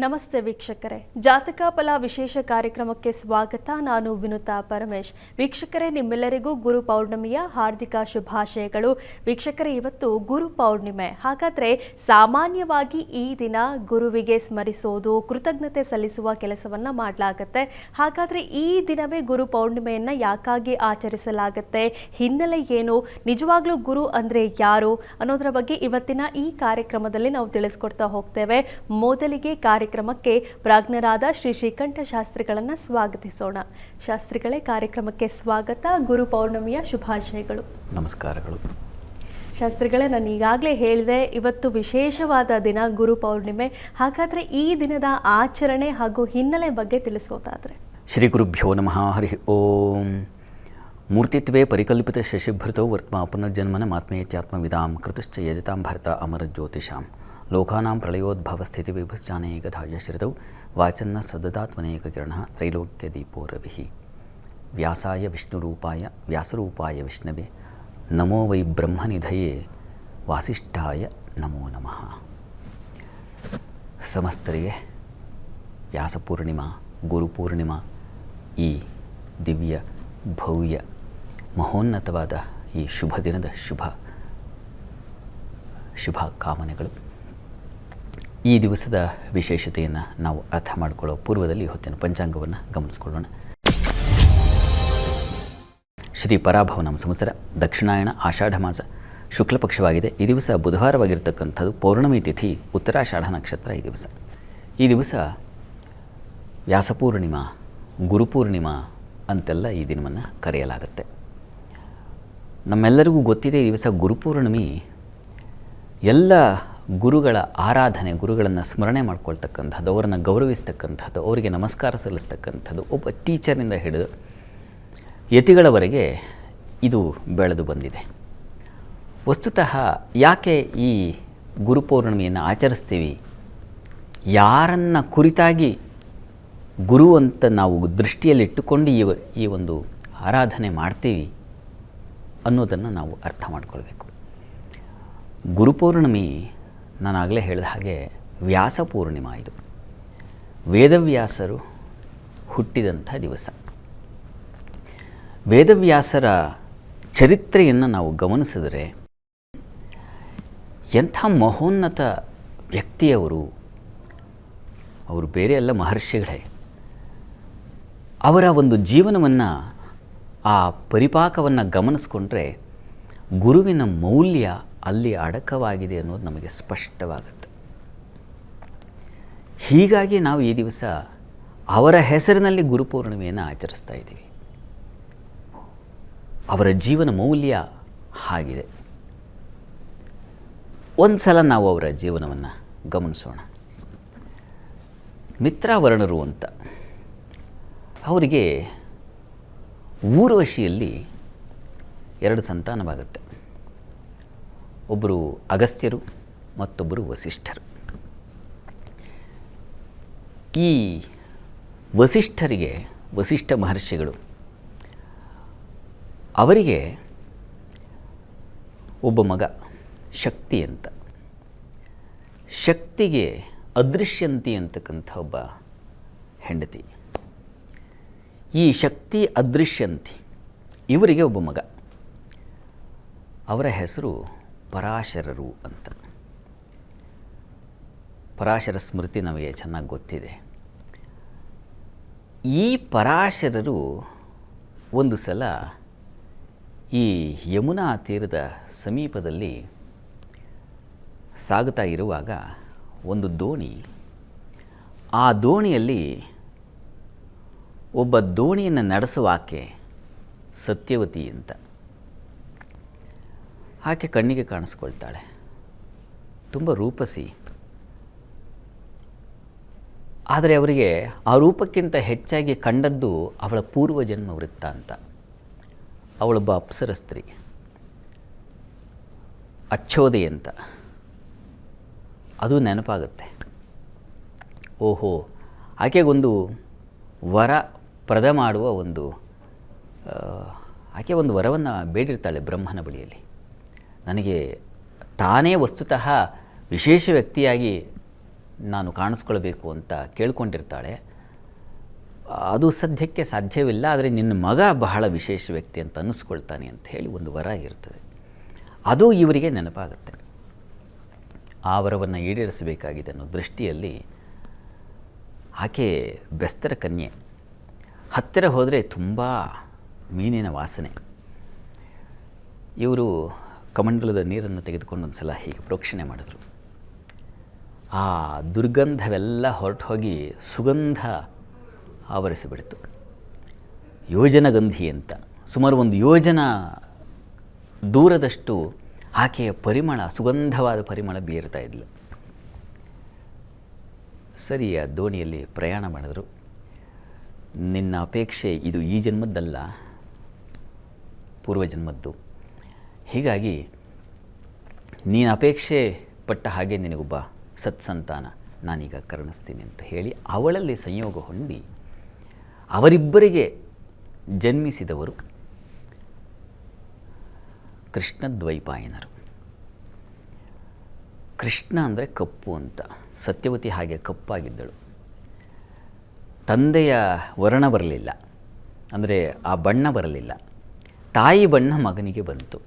ನಮಸ್ತೆ ವೀಕ್ಷಕರೇ, ಜಾತಕ ಫಲ ವಿಶೇಷ ಕಾರ್ಯಕ್ರಮಕ್ಕೆ ಸ್ವಾಗತ. ನಾನು ವಿನುತಾ ಪರಮೇಶ್. ವೀಕ್ಷಕರೇ, ನಿಮ್ಮೆಲ್ಲರಿಗೂ ಗುರು ಪೌರ್ಣಮಿಯ ಹಾರ್ದಿಕ ಶುಭಾಶಯಗಳು. ವೀಕ್ಷಕರೇ, ಇವತ್ತು ಗುರು ಪೌರ್ಣಿಮೆ. ಹಾಗಾದರೆ ಸಾಮಾನ್ಯವಾಗಿ ಈ ದಿನ ಗುರುವಿಗೆ ಸ್ಮರಿಸೋದು, ಕೃತಜ್ಞತೆ ಸಲ್ಲಿಸುವ ಕೆಲಸವನ್ನು ಮಾಡಲಾಗುತ್ತೆ. ಹಾಗಾದರೆ ಈ ದಿನವೇ ಗುರು ಪೌರ್ಣಿಮೆಯನ್ನು ಯಾಕಾಗಿ ಆಚರಿಸಲಾಗುತ್ತೆ, ಹಿನ್ನೆಲೆ ಏನು, ನಿಜವಾಗ್ಲೂ ಗುರು ಅಂದರೆ ಯಾರು ಅನ್ನೋದರ ಬಗ್ಗೆ ಇವತ್ತಿನ ಈ ಕಾರ್ಯಕ್ರಮದಲ್ಲಿ ನಾವು ತಿಳಿಸ್ಕೊಡ್ತಾ ಹೋಗ್ತೇವೆ. ಮೊದಲಿಗೆ ಕಾರ್ಯಕ್ರಮಕ್ಕೆ ಪ್ರಾಜ್ಞರಾದ ಶ್ರೀ ಶ್ರೀಕಂಠ ಶಾಸ್ತ್ರಿಗಳನ್ನು ಸ್ವಾಗತಿಸೋಣ. ಶಾಸ್ತ್ರಿಗಳೇ, ಕಾರ್ಯಕ್ರಮಕ್ಕೆ ಸ್ವಾಗತ. ಗುರು ಪೌರ್ಣಮಿಯ ಶುಭಾಶಯಗಳು. ನಮಸ್ಕಾರಗಳು. ಶಾಸ್ತ್ರಿಗಳೇ, ನಾನು ಈಗಾಗಲೇ ಹೇಳಿದೆ, ಇವತ್ತು ವಿಶೇಷವಾದ ದಿನ ಗುರು ಪೌರ್ಣಿಮೆ. ಹಾಗಾದರೆ ಈ ದಿನದ ಆಚರಣೆ ಹಾಗೂ ಹಿನ್ನೆಲೆ ಬಗ್ಗೆ ತಿಳಿಸೋದಾದರೆ? ಶ್ರೀ ಗುರುಭ್ಯೋ ನಮಃ. ಹರಿ ಓಂ. ಮೂರ್ತಿತ್ವೇ ಪರಿಕಲ್ಪಿತ ಶಶಿಭೃತೋ ವರ್ತ್ಮ ಪುನರ್ಜನ್ಮನ ಮಾತ್ಮೇತ್ಯಾತ್ಮವಿದಾಂ ಕೃತಶ್ಚ ಯಜತಾಂ ಭರತ ಅಮರ ಜ್ಯೋತಿಷಾಂ ಲೋಕಾನಾಂ ಪ್ರಳಯೋದ್ಭವ ಸ್ಥಿತಿ ವಿಭಶ್ಚಾನೇಕಧಾಯ ಶ್ರಿತೌ ವಾಚನ್ನ ಸದದಾತ್ಮನೇಕ ಕಿರಣಃ ತ್ರೈಲೋಕ್ಯ ದೀಪೋ ರವಿಃ. ವ್ಯಾಸಾಯ ವಿಷ್ಣುರೂಪಾಯ ವ್ಯಾಸರೂಪಾಯ ವಿಷ್ಣವೇ ನಮೋ ವೈ ಬ್ರಹ್ಮನಿಧಯೇ ವಾಸಿಷ್ಠಾಯ ನಮೋ ನಮಃ. ಸಮಸ್ತರಿಗೆ ವ್ಯಾಸಪೂರ್ಣಿಮಾ, ಗುರುಪೂರ್ಣಿಮಾ, ಈ ದಿವ್ಯ ಭವ್ಯ ಮಹೋನ್ನತವಾದ ಈ ಶುಭ ದಿನದ ಶುಭ ಕಾಮನೆಗಳು. ಈ ದಿವಸದ ವಿಶೇಷತೆಯನ್ನು ನಾವು ಅರ್ಥ ಮಾಡಿಕೊಳ್ಳೋ ಪೂರ್ವದಲ್ಲಿ ಹೊತ್ತಿನ ಪಂಚಾಂಗವನ್ನು ಗಮನಿಸಿಕೊಳ್ಳೋಣ. ಶ್ರೀ ಪರಾಭವನಾಮ ಸಂವತ್ಸರ ದಕ್ಷಿಣಾಯಣ ಆಷಾಢ ಮಾಸ ಶುಕ್ಲಪಕ್ಷವಾಗಿದೆ. ಈ ದಿವಸ ಬುಧವಾರವಾಗಿರ್ತಕ್ಕಂಥದ್ದು. ಪೌರ್ಣಮಿ ತಿಥಿ, ಉತ್ತರಾಷಾಢ ನಕ್ಷತ್ರ. ಈ ದಿವಸ ವ್ಯಾಸಪೂರ್ಣಿಮಾ, ಗುರುಪೂರ್ಣಿಮಾ ಅಂತೆಲ್ಲ ಈ ದಿನವನ್ನು ಕರೆಯಲಾಗುತ್ತೆ. ನಮ್ಮೆಲ್ಲರಿಗೂ ಗೊತ್ತಿದೆ, ಈ ದಿವಸ ಗುರುಪೂರ್ಣಿಮೆ ಎಲ್ಲ ಗುರುಗಳ ಆರಾಧನೆ, ಗುರುಗಳನ್ನು ಸ್ಮರಣೆ ಮಾಡ್ಕೊಳ್ತಕ್ಕಂಥದ್ದು, ಅವರನ್ನು ಗೌರವಿಸ್ತಕ್ಕಂಥದ್ದು, ಅವರಿಗೆ ನಮಸ್ಕಾರ ಸಲ್ಲಿಸ್ತಕ್ಕಂಥದ್ದು, ಒಬ್ಬ ಟೀಚರ್ನಿಂದ ಹಿಡಿದು ಯತಿಗಳವರೆಗೆ ಇದು ಬೆಳೆದು ಬಂದಿದೆ. ವಸ್ತುತಃ ಯಾಕೆ ಈ ಗುರುಪೌರ್ಣಿಮೆಯನ್ನು ಆಚರಿಸ್ತೀವಿ, ಯಾರನ್ನು ಕುರಿತಾಗಿ ಗುರು ಅಂತ ನಾವು ದೃಷ್ಟಿಯಲ್ಲಿಟ್ಟುಕೊಂಡು ಈ ಒಂದು ಆರಾಧನೆ ಮಾಡ್ತೀವಿ ಅನ್ನೋದನ್ನು ನಾವು ಅರ್ಥ ಮಾಡ್ಕೊಳ್ಬೇಕು. ಗುರುಪೌರ್ಣಿಮೆ ನಾನು ಆಗಲೇ ಹೇಳಿದ ಹಾಗೆ ವ್ಯಾಸಪೂರ್ಣಿಮಾ. ಇದು ವೇದವ್ಯಾಸರು ಹುಟ್ಟಿದಂಥ ದಿವಸ. ವೇದವ್ಯಾಸರ ಚರಿತ್ರೆಯನ್ನು ನಾವು ಗಮನಿಸಿದರೆ ಎಂಥ ಮಹೋನ್ನತ ವ್ಯಕ್ತಿಯವರು. ಅವರು ಬೇರೆ ಎಲ್ಲ ಮಹರ್ಷಿಗಳೇ. ಅವರ ಒಂದು ಜೀವನವನ್ನು, ಆ ಪರಿಪಾಕವನ್ನು ಗಮನಿಸ್ಕೊಂಡ್ರೆ ಗುರುವಿನ ಮೌಲ್ಯ ಅಲ್ಲಿ ಅಡಕವಾಗಿದೆ ಅನ್ನೋದು ನಮಗೆ ಸ್ಪಷ್ಟವಾಗುತ್ತೆ. ಹೀಗಾಗಿ ನಾವು ಈ ದಿವಸ ಅವರ ಹೆಸರಿನಲ್ಲಿ ಗುರುಪೌರ್ಣಿಮೆಯನ್ನು ಆಚರಿಸ್ತಾ ಇದ್ದೀವಿ. ಅವರ ಜೀವನ ಮೌಲ್ಯ ಹಾಗಿದೆ. ಒಂದು ಸಲ ನಾವು ಅವರ ಜೀವನವನ್ನು ಗಮನಿಸೋಣ. ಮಿತ್ರಾವರ್ಣರು ಅಂತ, ಅವರಿಗೆ ಊರ್ವಶಿಯಲ್ಲಿ 2 ಸಂತಾನವಾಗುತ್ತೆ. ಒಬ್ಬರು ಅಗಸ್ತ್ಯರು, ಮತ್ತೊಬ್ಬರು ವಸಿಷ್ಠರು. ಈ ವಸಿಷ್ಠರಿಗೆ, ವಸಿಷ್ಠ ಮಹರ್ಷಿಗಳು, ಅವರಿಗೆ ಒಬ್ಬ ಮಗ ಶಕ್ತಿ ಅಂತ. ಶಕ್ತಿಗೆ ಅದೃಶ್ಯಂತಿ ಅಂತಕ್ಕಂಥ ಒಬ್ಬ ಹೆಂಡತಿ. ಈ ಶಕ್ತಿ, ಅದೃಶ್ಯಂತಿ, ಇವರಿಗೆ ಒಬ್ಬ ಮಗ. ಅವರ ಹೆಸರು ಪರಾಶರರು ಅಂತ. ಪರಾಶರ ಸ್ಮೃತಿ ನಮಗೆ ಚೆನ್ನಾಗಿ ಗೊತ್ತಿದೆ. ಈ ಪರಾಶರರು ಒಂದು ಸಲ ಈ ಯಮುನಾ ತೀರದ ಸಮೀಪದಲ್ಲಿ ಸಾಗುತ್ತಾ ಇರುವಾಗ ಒಂದು ದೋಣಿ, ಆ ದೋಣಿಯಲ್ಲಿ ಒಬ್ಬ ದೋಣಿಯನ್ನು ನಡೆಸುವ ಆಕೆ ಸತ್ಯವತಿ ಅಂತ. ಆಕೆ ಕಣ್ಣಿಗೆ ಕಾಣಿಸ್ಕೊಳ್ತಾಳೆ, ತುಂಬ ರೂಪಸಿ. ಆದರೆ ಅವರಿಗೆ ಆ ರೂಪಕ್ಕಿಂತ ಹೆಚ್ಚಾಗಿ ಕಂಡದ್ದು ಅವಳ ಪೂರ್ವಜನ್ಮ ವೃತ್ತ ಅಂತ. ಅವಳೊಬ್ಬ ಅಪ್ಸರ ಸ್ತ್ರೀ, ಅಚ್ಚೋದೆ ಅಂತ. ಅದು ನೆನಪಾಗುತ್ತೆ. ಓಹೋ, ಆಕೆಗೊಂದು ವರ ಪ್ರದ ಮಾಡುವ ಆಕೆ ಒಂದು ವರವನ್ನು ಬೇಡಿರ್ತಾಳೆ ಬ್ರಹ್ಮನ ಬಳಿಯಲ್ಲಿ. ನನಗೆ ತಾನೇ ವಸ್ತುತಃ ವಿಶೇಷ ವ್ಯಕ್ತಿಯಾಗಿ ನಾನು ಕಾಣಿಸ್ಕೊಳ್ಬೇಕು ಅಂತ ಕೇಳ್ಕೊಂಡಿರ್ತಾಳೆ. ಅದು ಸದ್ಯಕ್ಕೆ ಸಾಧ್ಯವಿಲ್ಲ, ಆದರೆ ನಿನ್ನ ಮಗ ಬಹಳ ವಿಶೇಷ ವ್ಯಕ್ತಿ ಅಂತ ಅನ್ನಿಸ್ಕೊಳ್ತಾನೆ ಅಂತ ಹೇಳಿ ಒಂದು ವರ ಇರ್ತದೆ. ಅದು ಇವರಿಗೆ ನೆನಪಾಗುತ್ತೆ. ಆ ವರವನ್ನು ಈಡೇರಿಸಬೇಕಾಗಿದೆ ಅನ್ನೋ ದೃಷ್ಟಿಯಲ್ಲಿ ಆಕೆ ಬೆಸ್ತರ ಕನ್ಯೆ. ಹತ್ತಿರ ಹೋದರೆ ತುಂಬ ಮೀನಿನ ವಾಸನೆ. ಇವರು ಕಮಂಡಲದ ನೀರನ್ನು ತೆಗೆದುಕೊಂಡು ಒಂದು ಸಲ ಹೀಗೆ ಪ್ರೋಕ್ಷಣೆ ಮಾಡಿದ್ರು. ಆ ದುರ್ಗಂಧವೆಲ್ಲ ಹೊರಟು ಹೋಗಿ ಸುಗಂಧ ಆವರಿಸಿಬಿಡ್ತು. ಯೋಜನಗಂಧಿ ಅಂತ ಸುಮಾರು ಒಂದು ಯೋಜನ ದೂರದಷ್ಟು ಆಕೆಯ ಪರಿಮಳ, ಸುಗಂಧವಾದ ಪರಿಮಳ ಬೀರ್ತಾ ಇದ್ಲು. ಸರಿ, ಆ ದೋಣಿಯಲ್ಲಿ ಪ್ರಯಾಣ ಮಾಡಿದ್ರು. ನಿನ್ನ ಅಪೇಕ್ಷೆ ಇದು ಈ ಜನ್ಮದ್ದಲ್ಲ, ಪೂರ್ವಜನ್ಮದ್ದು. ಹೀಗಾಗಿ ನೀನು ಅಪೇಕ್ಷೆ ಪಟ್ಟ ಹಾಗೆ ನಿನಗೊಬ್ಬ ಸತ್ಸಂತಾನ ನಾನೀಗ ಕರುಣಿಸ್ತೀನಿ ಅಂತ ಹೇಳಿ ಅವಳಲ್ಲಿ ಸಂಯೋಗ ಹೊಂದಿ ಅವರಿಬ್ಬರಿಗೆ ಜನ್ಮಿಸಿದವರು ಕೃಷ್ಣದ್ವೈಪಾಯನರು. ಕೃಷ್ಣ ಅಂದರೆ ಕಪ್ಪು ಅಂತ. ಸತ್ಯವತಿ ಹಾಗೆ ಕಪ್ಪಾಗಿದ್ದಳು. ತಂದೆಯ ವರ್ಣ ಬರಲಿಲ್ಲ, ಅಂದರೆ ಆ ಬಣ್ಣ ಬರಲಿಲ್ಲ. ತಾಯಿ ಬಣ್ಣ ಮಗನಿಗೆ ಬಂತು.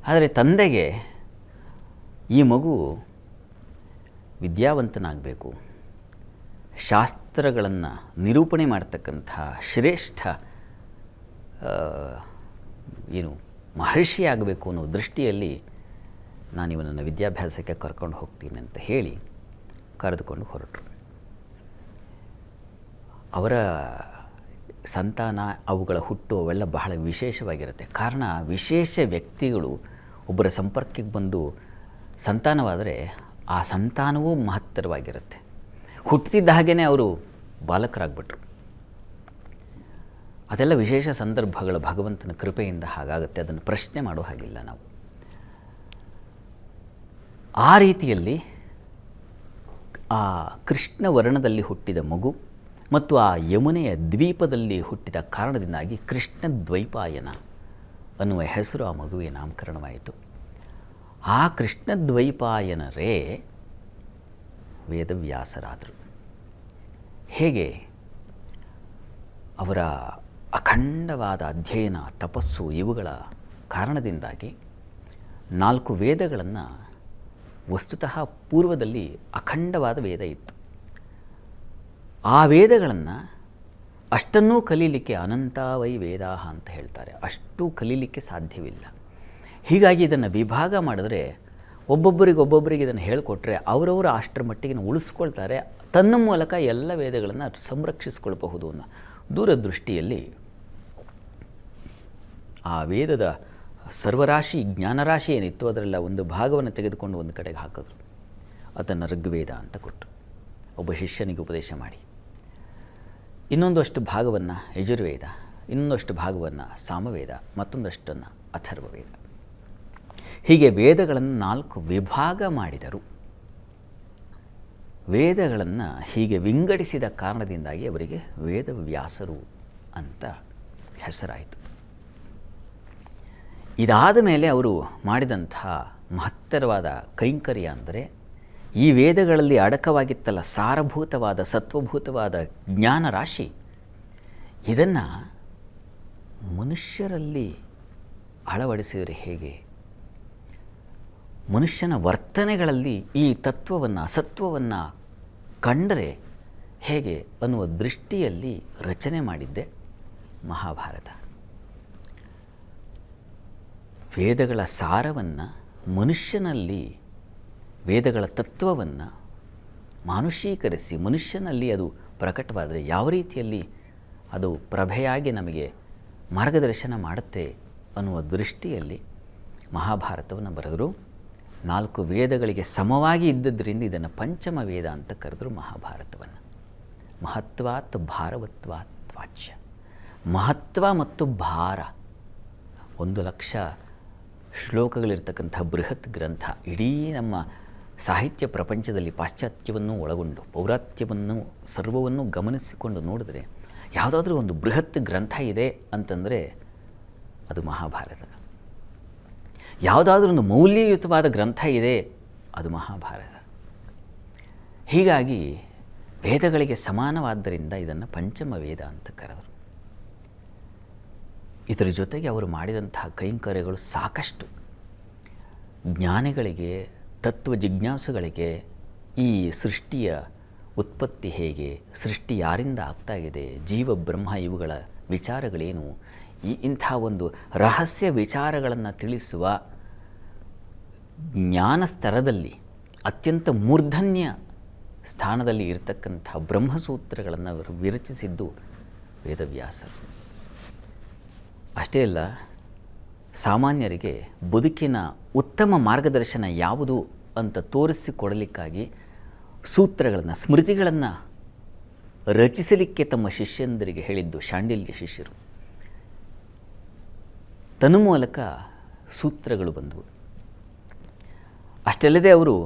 ಆದರೆ ತಂದೆಗೆ ಈ ಮಗು ವಿದ್ಯಾವಂತನಾಗಬೇಕು, ಶಾಸ್ತ್ರಗಳನ್ನು ನಿರೂಪಣೆ ಮಾಡ್ತಕ್ಕಂಥ ಶ್ರೇಷ್ಠ ಮಹರ್ಷಿಯಾಗಬೇಕು ಅನ್ನೋ ದೃಷ್ಟಿಯಲ್ಲಿ ನಾನು ಇವನನ್ನು ವಿದ್ಯಾಭ್ಯಾಸಕ್ಕೆ ಕರ್ಕೊಂಡು ಹೋಗ್ತೀನಿ ಅಂತ ಹೇಳಿ ಕರೆದುಕೊಂಡು ಹೊರಟರು. ಅವರ ಸಂತಾನ, ಅವುಗಳ ಹುಟ್ಟು ಅವೆಲ್ಲ ಬಹಳ ವಿಶೇಷವಾಗಿರುತ್ತೆ. ಕಾರಣ, ವಿಶೇಷ ವ್ಯಕ್ತಿಗಳು ಒಬ್ಬರ ಸಂಪರ್ಕಕ್ಕೆ ಬಂದು ಸಂತಾನವಾದರೆ ಆ ಸಂತಾನವೂ ಮಹತ್ತರವಾಗಿರುತ್ತೆ. ಹುಟ್ಟಿದ ಹಾಗೇ ಅವರು ಬಾಲಕರಾಗ್ಬಿಟ್ರು. ಅದೆಲ್ಲ ವಿಶೇಷ ಸಂದರ್ಭಗಳ ಭಗವಂತನ ಕೃಪೆಯಿಂದ ಹಾಗಾಗುತ್ತೆ. ಅದನ್ನು ಪ್ರಶ್ನೆ ಮಾಡೋ ಹಾಗಿಲ್ಲ ನಾವು. ಆ ರೀತಿಯಲ್ಲಿ ಆ ಕೃಷ್ಣ ವರ್ಣದಲ್ಲಿ ಹುಟ್ಟಿದ ಮಗು ಮತ್ತು ಆ ಯಮುನೆಯ ದ್ವೀಪದಲ್ಲಿ ಹುಟ್ಟಿದ ಕಾರಣದಿಂದಾಗಿ ಕೃಷ್ಣ ದ್ವೈಪಾಯನ ಅನ್ನುವ ಹೆಸರು ಆ ಮಗುವಿಗೆ ನಾಮಕರಣವಾಯಿತು. ಆ ಕೃಷ್ಣ ದ್ವೈಪಾಯನರೇ ವೇದವ್ಯಾಸರಾದರು. ಹೇಗೆ ಅವರ ಅಖಂಡವಾದ ಅಧ್ಯಯನ, ತಪಸ್ಸು ಇವುಗಳ ಕಾರಣದಿಂದಾಗಿ 4 ವೇದಗಳನ್ನು, ವಸ್ತುತಃ ಪೂರ್ವದಲ್ಲಿ ಅಖಂಡವಾದ ವೇದ ಇತ್ತು. ಆ ವೇದಗಳನ್ನು ಅಷ್ಟನ್ನೂ ಕಲೀಲಿಕ್ಕೆ ಅನಂತಾವೈ ವೇದಾಹ ಅಂತ ಹೇಳ್ತಾರೆ. ಅಷ್ಟು ಕಲೀಲಿಕ್ಕೆ ಸಾಧ್ಯವಿಲ್ಲ. ಹೀಗಾಗಿ ಇದನ್ನು ವಿಭಾಗ ಮಾಡಿದ್ರೆ ಒಬ್ಬೊಬ್ಬರಿಗೆ ಇದನ್ನು ಹೇಳಿಕೊಟ್ರೆ ಅವರವರು ಅಷ್ಟರ ಮಟ್ಟಿಗೆ ಉಳಿಸ್ಕೊಳ್ತಾರೆ. ತನ್ನ ಮೂಲಕ ಎಲ್ಲ ವೇದಗಳನ್ನು ಸಂರಕ್ಷಿಸ್ಕೊಳ್ಬಹುದು ಅನ್ನೋ ದೂರದೃಷ್ಟಿಯಲ್ಲಿ ಆ ವೇದದ ಸರ್ವರಾಶಿ ಜ್ಞಾನರಾಶಿ ಏನಿತ್ತು ಅದರೆಲ್ಲ ಒಂದು ಭಾಗವನ್ನು ತೆಗೆದುಕೊಂಡು ಒಂದು ಕಡೆಗೆ ಹಾಕಿದ್ರು. ಅದನ್ನು ಋಗ್ವೇದ ಅಂತ ಕೊಟ್ಟರು ಒಬ್ಬ ಶಿಷ್ಯನಿಗೆ ಉಪದೇಶ ಮಾಡಿ. ಇನ್ನೊಂದಷ್ಟು ಭಾಗವನ್ನು ಯಜುರ್ವೇದ, ಇನ್ನೊಂದಷ್ಟು ಭಾಗವನ್ನು ಸಾಮವೇದ, ಮತ್ತೊಂದಷ್ಟನ್ನು ಅಥರ್ವವೇದ. ಹೀಗೆ ವೇದಗಳನ್ನು 4 ವಿಭಾಗ ಮಾಡಿದರು. ವೇದಗಳನ್ನು ಹೀಗೆ ವಿಂಗಡಿಸಿದ ಕಾರಣದಿಂದಾಗಿ ಅವರಿಗೆ ವೇದವ್ಯಾಸರು ಅಂತ ಹೆಸರಾಯಿತು. ಇದಾದ ಮೇಲೆ ಅವರು ಮಾಡಿದಂಥ ಮಹತ್ತರವಾದ ಕೈಂಕರ್ಯ ಅಂದರೆ ಈ ವೇದಗಳಲ್ಲಿ ಅಡಕವಾಗಿತ್ತಲ್ಲ ಸಾರಭೂತವಾದ ಸತ್ವಭೂತವಾದ ಜ್ಞಾನ ರಾಶಿ, ಇದನ್ನು ಮನುಷ್ಯರಲ್ಲಿ ಅಳವಡಿಸಿದರೆ ಹೇಗೆ, ಮನುಷ್ಯನ ವರ್ತನೆಗಳಲ್ಲಿ ಈ ತತ್ವವನ್ನು ಸತ್ವವನ್ನು ಕಂಡರೆ ಹೇಗೆ ಅನ್ನುವ ದೃಷ್ಟಿಯಲ್ಲಿ ರಚನೆ ಮಾಡಿದ್ದೆ ಮಹಾಭಾರತ. ವೇದಗಳ ಸಾರವನ್ನು ಮನುಷ್ಯನಲ್ಲಿ, ವೇದಗಳ ತತ್ವವನ್ನು ಮಾನುಷೀಕರಿಸಿ ಮನುಷ್ಯನಲ್ಲಿ ಅದು ಪ್ರಕಟವಾದರೆ ಯಾವ ರೀತಿಯಲ್ಲಿ ಅದು ಪ್ರಭೆಯಾಗಿ ನಮಗೆ ಮಾರ್ಗದರ್ಶನ ಮಾಡುತ್ತೆ ಅನ್ನುವ ದೃಷ್ಟಿಯಲ್ಲಿ ಮಹಾಭಾರತವನ್ನು ಬರೆದರು. 4 ವೇದಗಳಿಗೆ ಸಮವಾಗಿ ಇದ್ದದ್ರಿಂದ ಇದನ್ನು ಪಂಚಮ ವೇದ ಅಂತ ಕರೆದರು ಮಹಾಭಾರತವನ್ನು. ಮಹತ್ವಾತ್ ಭಾರವತ್ವಾತ್ ವಾಚ್ಯ. ಮಹತ್ವ ಮತ್ತು ಭಾರ, 1,00,000 ಶ್ಲೋಕಗಳಿರ್ತಕ್ಕಂಥ ಬೃಹತ್ ಗ್ರಂಥ. ಇಡೀ ನಮ್ಮ ಸಾಹಿತ್ಯ ಪ್ರಪಂಚದಲ್ಲಿ ಪಾಶ್ಚಾತ್ಯವನ್ನು ಒಳಗೊಂಡು ಪೌರಾತ್ಯವನ್ನು ಸರ್ವವನ್ನು ಗಮನಿಸಿಕೊಂಡು ನೋಡಿದ್ರೆ ಯಾವುದಾದ್ರೂ ಒಂದು ಬೃಹತ್ ಗ್ರಂಥ ಇದೆ ಅಂತಂದರೆ ಅದು ಮಹಾಭಾರತ. ಯಾವುದಾದ್ರೂ ಒಂದು ಮೌಲ್ಯಯುತವಾದ ಗ್ರಂಥ ಇದೆ ಅದು ಮಹಾಭಾರತ. ಹೀಗಾಗಿ ವೇದಗಳಿಗೆ ಸಮಾನವಾದ್ದರಿಂದ ಇದನ್ನು ಪಂಚಮ ವೇದ ಅಂತ ಕರೆದರು. ಇದರ ಜೊತೆಗೆ ಅವರು ಮಾಡಿದಂತಹ ಕೈಂಕರ್ಯಗಳು ಸಾಕಷ್ಟು. ಜ್ಞಾನಿಗಳಿಗೆ, ತತ್ವ ಜಿಜ್ಞಾಸುಗಳಿಗೆ ಈ ಸೃಷ್ಟಿಯ ಉತ್ಪತ್ತಿ ಹೇಗೆ, ಸೃಷ್ಟಿ ಯಾರಿಂದ ಆಗ್ತಾಗಿದೆ, ಜೀವ ಬ್ರಹ್ಮ ಇವುಗಳ ವಿಚಾರಗಳೇನು, ಇಂಥ ಒಂದು ರಹಸ್ಯ ವಿಚಾರಗಳನ್ನು ತಿಳಿಸುವ ಜ್ಞಾನ ಸ್ತರದಲ್ಲಿ ಅತ್ಯಂತ ಮೂರ್ಧನ್ಯ ಸ್ಥಾನದಲ್ಲಿ ಇರತಕ್ಕಂಥ ಬ್ರಹ್ಮಸೂತ್ರಗಳನ್ನು ಅವರು ವಿರಚಿಸಿದ್ದು ವೇದವ್ಯಾಸರು. ಅಷ್ಟೇ ಅಲ್ಲ, ಸಾಮಾನ್ಯರಿಗೆ ಬದುಕಿನ ಉತ್ತಮ ಮಾರ್ಗದರ್ಶನ ಯಾವುದು ಅಂತ ತೋರಿಸಿಕೊಡಲಿಕ್ಕಾಗಿ ಸೂತ್ರಗಳನ್ನು, ಸ್ಮೃತಿಗಳನ್ನು ರಚಿಸಲಿಕ್ಕೆ ತಮ್ಮ ಶಿಷ್ಯಂದರಿಗೆ ಹೇಳಿದ್ದು ಶಾಂಡಿಲ್ಯ ಶಿಷ್ಯರು. ತನ್ಮೂಲಕ ಸೂತ್ರಗಳು ಬಂದವು. ಅಷ್ಟಲ್ಲದೆ ಅವರು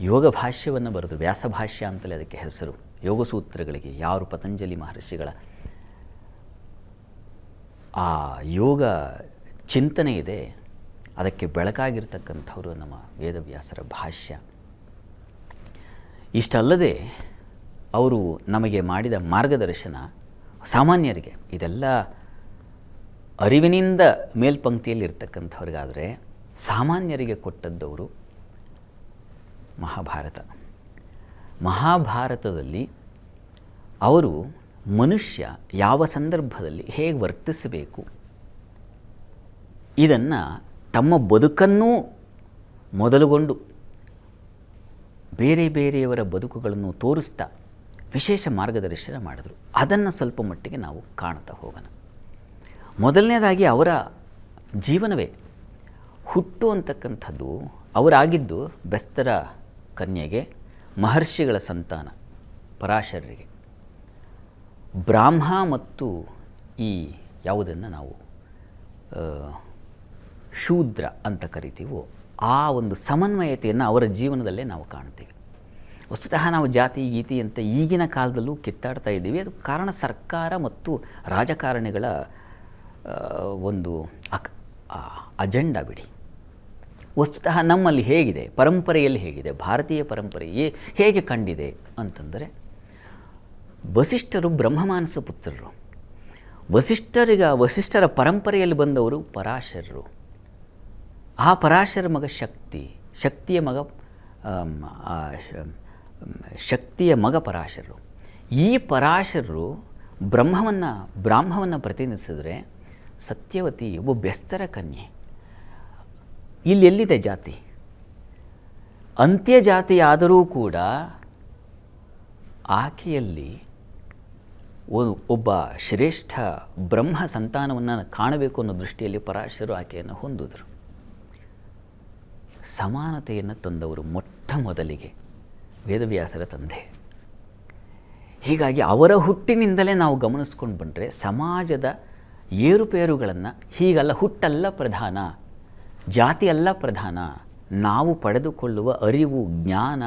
ಯೋಗ ಭಾಷ್ಯವನ್ನು ಬರೆದರು. ವ್ಯಾಸಭಾಷ್ಯ ಅಂತಲೇ ಅದಕ್ಕೆ ಹೆಸರು. ಯೋಗ ಸೂತ್ರಗಳಿಗೆ ಯಾರು ಪತಂಜಲಿ ಮಹರ್ಷಿಗಳ ಆ ಯೋಗ ಚಿಂತನೆ ಇದೆ, ಅದಕ್ಕೆ ಬೆಳಕಾಗಿರ್ತಕ್ಕಂಥವರು ನಮ್ಮ ವೇದವ್ಯಾಸರ ಭಾಷ್ಯ. ಇಷ್ಟಲ್ಲದೆ ಅವರು ನಮಗೆ ಮಾಡಿದ ಮಾರ್ಗದರ್ಶನ ಸಾಮಾನ್ಯರಿಗೆ, ಇದೆಲ್ಲ ಅರಿವಿನಿಂದ ಮೇಲ್ಪಂಕ್ತಿಯಲ್ಲಿ ಇರ್ತಕ್ಕಂಥವ್ರಿಗಾದರೆ ಸಾಮಾನ್ಯರಿಗೆ ಕೊಟ್ಟದ್ದವರು ಮಹಾಭಾರತ. ಮಹಾಭಾರತದಲ್ಲಿ ಅವರು ಮನುಷ್ಯ ಯಾವ ಸಂದರ್ಭದಲ್ಲಿ ಹೇಗೆ ವರ್ತಿಸಬೇಕು ಇದನ್ನು ತಮ್ಮ ಬದುಕನ್ನೂ ಮೊದಲುಗೊಂಡು ಬೇರೆ ಬೇರೆಯವರ ಬದುಕುಗಳನ್ನು ತೋರಿಸ್ತಾ ವಿಶೇಷ ಮಾರ್ಗದರ್ಶನ ಮಾಡಿದ್ರು. ಅದನ್ನು ಸ್ವಲ್ಪ ಮಟ್ಟಿಗೆ ನಾವು ಕಾಣ್ತಾ ಹೋಗೋಣ. ಮೊದಲನೇದಾಗಿ ಅವರ ಜೀವನವೇ. ಹುಟ್ಟು ಅಂತಕ್ಕಂಥದ್ದು ಅವರಾಗಿದ್ದು ಬೆಸ್ತರ ಕನ್ಯೆಗೆ, ಮಹರ್ಷಿಗಳ ಸಂತಾನ ಪರಾಶರರಿಗೆ. ಬ್ರಾಹ್ಮ ಮತ್ತು ಈ ಯಾವುದನ್ನು ನಾವು ಶೂದ್ರ ಅಂತ ಕರಿತೀವೋ ಆ ಒಂದು ಸಮನ್ವಯತೆಯನ್ನು ಅವರ ಜೀವನದಲ್ಲೇ ನಾವು ಕಾಣ್ತೀವಿ. ವಸ್ತುತಃ ನಾವು ಜಾತಿ ಗೀತಿ ಅಂತ ಈಗಿನ ಕಾಲದಲ್ಲೂ ಕಿತ್ತಾಡ್ತಾ ಇದ್ದೀವಿ. ಅದು ಕಾರಣ ಸರ್ಕಾರ ಮತ್ತು ರಾಜಕಾರಣಿಗಳ ಒಂದು ಅಜೆಂಡಾ ಬಿಡಿ. ವಸ್ತುತಃ ನಮ್ಮಲ್ಲಿ ಹೇಗಿದೆ, ಪರಂಪರೆಯಲ್ಲಿ ಹೇಗಿದೆ, ಭಾರತೀಯ ಪರಂಪರೆ ಹೇಗೆ ಕಂಡಿದೆ ಅಂತಂದರೆ, ವಸಿಷ್ಠರು ಬ್ರಹ್ಮಮಾನಸ ಪುತ್ರರು. ವಸಿಷ್ಠರ ಪರಂಪರೆಯಲ್ಲಿ ಬಂದವರು ಪರಾಶರರು. ಆ ಪರಾಶರ ಮಗ ಶಕ್ತಿಯ ಮಗ ಪರಾಶರರು. ಈ ಪರಾಶರರು ಬ್ರಾಹ್ಮವನ್ನು ಪ್ರತಿನಿಧಿಸಿದರೆ ಸತ್ಯವತಿ ಒಬ್ಬ ಬೆಸ್ತರ ಕನ್ಯೆ. ಇಲ್ಲಿ ಎಲ್ಲಿದೆ ಜಾತಿ? ಅಂತ್ಯ ಜಾತಿಯಾದರೂ ಕೂಡ ಆಕೆಯಲ್ಲಿ ಒಬ್ಬ ಶ್ರೇಷ್ಠ ಬ್ರಹ್ಮ ಸಂತಾನವನ್ನು ಕಾಣಬೇಕು ಅನ್ನೋ ದೃಷ್ಟಿಯಲ್ಲಿ ಪರಾಶರರು ಆಕೆಯನ್ನು ಹೊಂದಿದರು. ಸಮಾನತೆಯನ್ನು ತಂದವರು ಮೊಟ್ಟ ಮೊದಲಿಗೆ ವೇದವ್ಯಾಸರ ತಂದೆ. ಹೀಗಾಗಿ ಅವರ ಹುಟ್ಟಿನಿಂದಲೇ ನಾವು ಗಮನಿಸ್ಕೊಂಡು ಬಂದರೆ ಸಮಾಜದ ಏರುಪೇರುಗಳನ್ನು ಹೀಗಲ್ಲ, ಹುಟ್ಟಲ್ಲ ಪ್ರಧಾನ, ಜಾತಿ ಅಲ್ಲ ಪ್ರಧಾನ, ನಾವು ಪಡೆದುಕೊಳ್ಳುವ ಅರಿವು, ಜ್ಞಾನ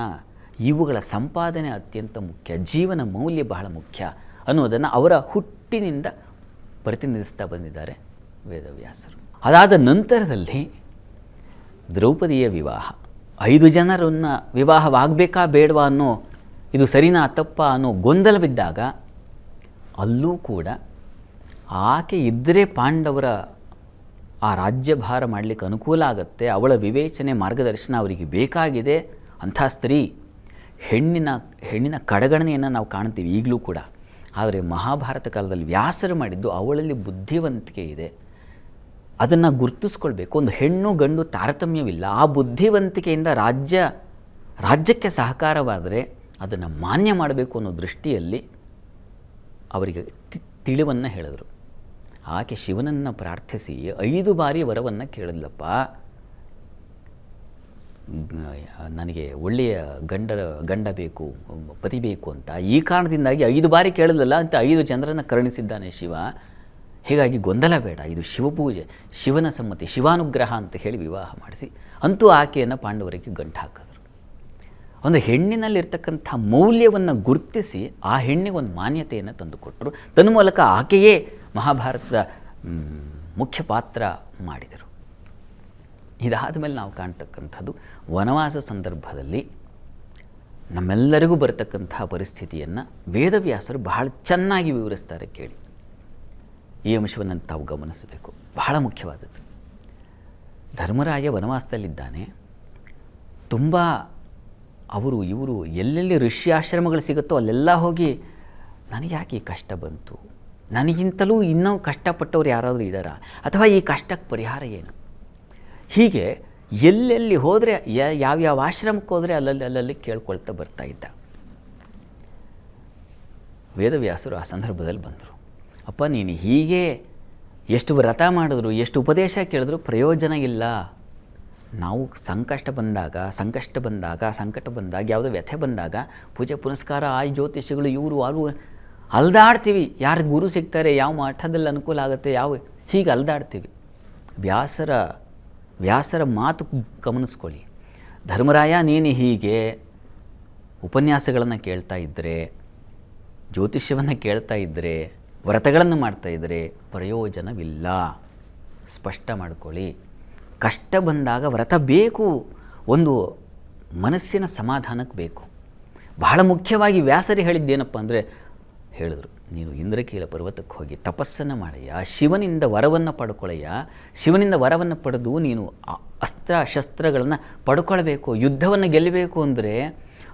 ಇವುಗಳ ಸಂಪಾದನೆ ಅತ್ಯಂತ ಮುಖ್ಯ, ಜೀವನ ಮೌಲ್ಯ ಬಹಳ ಮುಖ್ಯ ಅನ್ನೋದನ್ನು ಅವರ ಹುಟ್ಟಿನಿಂದ ಪ್ರತಿನಿಧಿಸ್ತಾ ಬಂದಿದ್ದಾರೆ ವೇದವ್ಯಾಸರು. ಅದಾದ ನಂತರದಲ್ಲಿ ದ್ರೌಪದಿಯ ವಿವಾಹ, 5 ಜನರನ್ನು ವಿವಾಹವಾಗಬೇಕಾ ಬೇಡವಾ ಅನ್ನೋ, ಇದು ಸರಿನಾ ತಪ್ಪ ಅನ್ನೋ ಗೊಂದಲವಿದ್ದಾಗ ಅಲ್ಲೂ ಕೂಡ ಆಕೆ ಇದ್ದರೆ ಪಾಂಡವರ ಆ ರಾಜ್ಯಭಾರ ಮಾಡಲಿಕ್ಕೆ ಅನುಕೂಲ ಆಗುತ್ತೆ, ಅವಳ ವಿವೇಚನೆ ಮಾರ್ಗದರ್ಶನ ಅವರಿಗೆ ಬೇಕಾಗಿದೆ. ಅಂಥ ಸ್ತ್ರೀ ಹೆಣ್ಣಿನ ಕಡೆಗಣನೆಯನ್ನು ನಾವು ಕಾಣ್ತೀವಿ ಈಗಲೂ ಕೂಡ. ಆದರೆ ಮಹಾಭಾರತ ಕಾಲದಲ್ಲಿ ವ್ಯಾಸರು ಮಾಡಿದ್ದು ಅವಳಲ್ಲಿ ಬುದ್ಧಿವಂತಿಕೆ ಇದೆ, ಅದನ್ನು ಗುರುತಿಸ್ಕೊಳ್ಬೇಕು. ಒಂದು ಹೆಣ್ಣು ಗಂಡು ತಾರತಮ್ಯವಿಲ್ಲ. ಆ ಬುದ್ಧಿವಂತಿಕೆಯಿಂದ ರಾಜ್ಯಕ್ಕೆ ಸಹಕಾರವಾದರೆ ಅದನ್ನು ಮಾನ್ಯ ಮಾಡಬೇಕು ಅನ್ನೋ ದೃಷ್ಟಿಯಲ್ಲಿ ಅವರಿಗೆ ತಿಳಿವನ್ನು ಹೇಳಿದರು. ಆಕೆ ಶಿವನನ್ನು ಪ್ರಾರ್ಥಿಸಿ 5 ಬಾರಿ ವರವನ್ನು ಕೇಳಿದ್ಲಪ್ಪ, ನನಗೆ ಒಳ್ಳೆಯ ಗಂಡ ಬೇಕು, ಪತಿ ಬೇಕು ಅಂತ. ಈ ಕಾರಣದಿಂದಾಗಿ 5 ಬಾರಿ ಕೇಳಿದ್ಲಲ್ಲ ಅಂತ 5 ಜನರನ್ನು ಕರುಣಿಸಿದ್ದಾನೆ ಶಿವ. ಹೀಗಾಗಿ ಗೊಂದಲ ಬೇಡ, ಇದು ಶಿವಪೂಜೆ, ಶಿವನ ಸಮ್ಮತಿ, ಶಿವಾನುಗ್ರಹ ಅಂತ ಹೇಳಿ ವಿವಾಹ ಮಾಡಿಸಿ ಅಂತೂ ಆಕೆಯನ್ನು ಪಾಂಡವರಿಗೆ ಗಂಟು ಹಾಕಿದ್ರು. ಒಂದು ಹೆಣ್ಣಿನಲ್ಲಿರ್ತಕ್ಕಂಥ ಮೌಲ್ಯವನ್ನು ಗುರುತಿಸಿ ಆ ಹೆಣ್ಣಿಗೆ ಒಂದು ಮಾನ್ಯತೆಯನ್ನು ತಂದುಕೊಟ್ಟರು. ತನ್ಮೂಲಕ ಆಕೆಯೇ ಮಹಾಭಾರತದ ಮುಖ್ಯ ಪಾತ್ರ ಮಾಡಿದರು. ಇದಾದ ಮೇಲೆ ನಾವು ಕಾಣ್ತಕ್ಕಂಥದ್ದು ವನವಾಸ ಸಂದರ್ಭದಲ್ಲಿ ನಮ್ಮೆಲ್ಲರಿಗೂ ಬರತಕ್ಕಂಥ ಪರಿಸ್ಥಿತಿಯನ್ನು ವೇದವ್ಯಾಸರು ಬಹಳ ಚೆನ್ನಾಗಿ ವಿವರಿಸ್ತಾರೆ. ಕೇಳಿ, ಈ ಅಂಶವನ್ನು ತಾವು ಗಮನಿಸಬೇಕು, ಬಹಳ ಮುಖ್ಯವಾದದ್ದು. ಧರ್ಮರಾಯ ವನವಾಸದಲ್ಲಿದ್ದಾನೆ. ತುಂಬ ಅವರು ಇವರು ಎಲ್ಲೆಲ್ಲಿ ಋಷ್ಯಾಶ್ರಮಗಳು ಸಿಗುತ್ತೋ ಅಲ್ಲೆಲ್ಲ ಹೋಗಿ ನನಗೆ ಯಾಕೆ ಈ ಕಷ್ಟ ಬಂತು, ನನಗಿಂತಲೂ ಇನ್ನೂ ಕಷ್ಟಪಟ್ಟವ್ರು ಯಾರಾದರೂ ಇದ್ದಾರಾ, ಅಥವಾ ಈ ಕಷ್ಟಕ್ಕೆ ಪರಿಹಾರ ಏನು, ಹೀಗೆ ಎಲ್ಲೆಲ್ಲಿ ಹೋದರೆ ಯಾವ್ಯಾವ ಆಶ್ರಮಕ್ಕೆ ಹೋದರೆ ಅಲ್ಲಲ್ಲಿ ಕೇಳ್ಕೊಳ್ತಾ ಬರ್ತಾ ಇದ್ದ. ವೇದವ್ಯಾಸರು ಆ ಸಂದರ್ಭದಲ್ಲಿ ಬಂದರು. ಅಪ್ಪ, ನೀನು ಹೀಗೆ ಎಷ್ಟು ವ್ರತ ಮಾಡಿದ್ರು, ಎಷ್ಟು ಉಪದೇಶ ಕೇಳಿದ್ರು ಪ್ರಯೋಜನ ಇಲ್ಲ. ನಾವು ಸಂಕಟ ಬಂದಾಗ ಯಾವುದೋ ವ್ಯಥೆ ಬಂದಾಗ ಪೂಜೆ ಪುನಸ್ಕಾರ ಜ್ಯೋತಿಷಿಗಳು ಇವರು ಅವರು ಅಲ್ದಾಡ್ತೀವಿ. ಯಾರು ಗುರು ಸಿಗ್ತಾರೆ, ಯಾವ ಮಠದಲ್ಲಿ ಅನುಕೂಲ ಆಗುತ್ತೆ, ಹೀಗೆ ಅಲ್ದಾಡ್ತೀವಿ. ವ್ಯಾಸರ ಮಾತು ಗಮನಿಸ್ಕೊಳ್ಳಿ. ಧರ್ಮರಾಯ, ನೀನು ಹೀಗೆ ಉಪನ್ಯಾಸಗಳನ್ನು ಕೇಳ್ತಾ ಇದ್ದರೆ, ಜ್ಯೋತಿಷ್ಯವನ್ನು ಕೇಳ್ತಾ ಇದ್ದರೆ, ವ್ರತಗಳನ್ನು ಮಾಡ್ತಾಯಿದ್ರೆ ಪ್ರಯೋಜನವಿಲ್ಲ. ಸ್ಪಷ್ಟ ಮಾಡ್ಕೊಳ್ಳಿ. ಕಷ್ಟ ಬಂದಾಗ ವ್ರತ ಬೇಕು, ಒಂದು ಮನಸ್ಸಿನ ಸಮಾಧಾನಕ್ಕೆ ಬೇಕು. ಬಹಳ ಮುಖ್ಯವಾಗಿ ವ್ಯಾಸರಿ ಹೇಳಿದ್ದೇನಪ್ಪ ಅಂದರೆ, ಹೇಳಿದ್ರು, ನೀನು ಇಂದ್ರಕೀಲ ಪರ್ವತಕ್ಕೆ ಹೋಗಿ ತಪಸ್ಸನ್ನು ಮಾಡಯ್ಯ, ಶಿವನಿಂದ ವರವನ್ನು ಪಡ್ಕೊಳ್ಳಯ್ಯ. ಶಿವನಿಂದ ವರವನ್ನು ಪಡೆದು ನೀನು ಅಸ್ತ್ರ ಶಸ್ತ್ರಗಳನ್ನು ಪಡ್ಕೊಳ್ಬೇಕು. ಯುದ್ಧವನ್ನು ಗೆಲ್ಲಬೇಕು ಅಂದರೆ